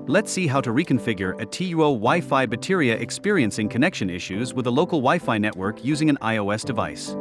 Let's see how to reconfigure a TUO Wi-Fi Batteria experiencing connection issues with a local Wi-Fi network using an iOS device.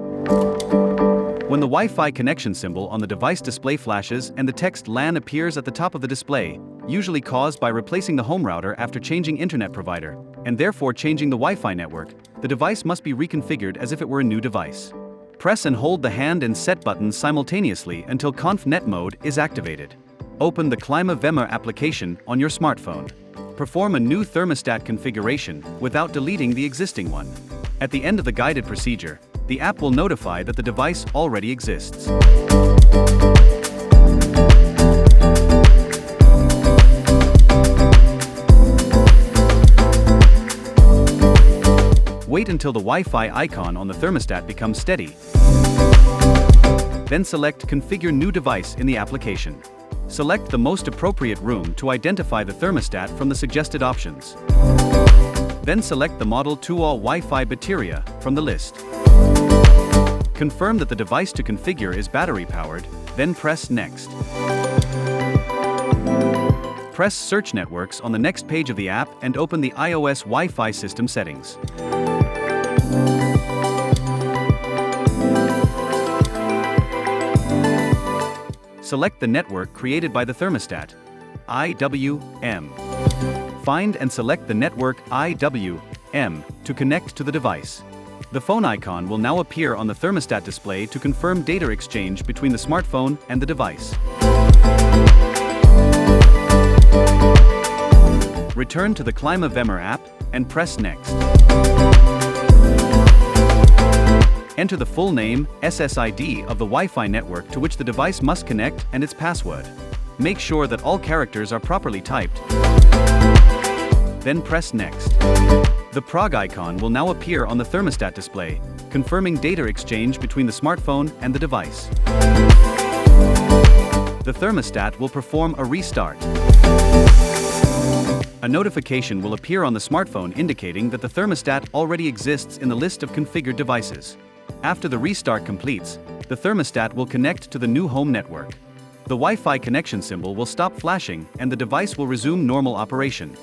When the Wi-Fi connection symbol on the device display flashes and the text LAN appears at the top of the display, usually caused by replacing the home router after changing internet provider, and therefore changing the Wi-Fi network, the device must be reconfigured as if it were a new device. Press and hold the hand and set buttons simultaneously until ConfNet mode is activated. Open the Clima Vemer application on your smartphone. Perform a new thermostat configuration without deleting the existing one. At the end of the guided procedure, the app will notify that the device already exists. Wait until the Wi-Fi icon on the thermostat becomes steady. Then select Configure New Device in the application. Select the most appropriate room to identify the thermostat from the suggested options. Then select the model TUO Wi-Fi Batteria from the list. Confirm that the device to configure is battery-powered, then press Next. Press Search Networks on the next page of the app and open the iOS Wi-Fi system settings. Select the network created by the thermostat, IWM. Find and select the network IWM to connect to the device. The phone icon will now appear on the thermostat display to confirm data exchange between the smartphone and the device. Return to the Clima Vemer app and press Next. Enter the full name, SSID of the Wi-Fi network to which the device must connect and its password. Make sure that all characters are properly typed. Then press Next. The prog icon will now appear on the thermostat display, confirming data exchange between the smartphone and the device. The thermostat will perform a restart. A notification will appear on the smartphone indicating that the thermostat already exists in the list of configured devices. After the restart completes, the thermostat will connect to the new home network. The Wi-Fi connection symbol will stop flashing and the device will resume normal operation.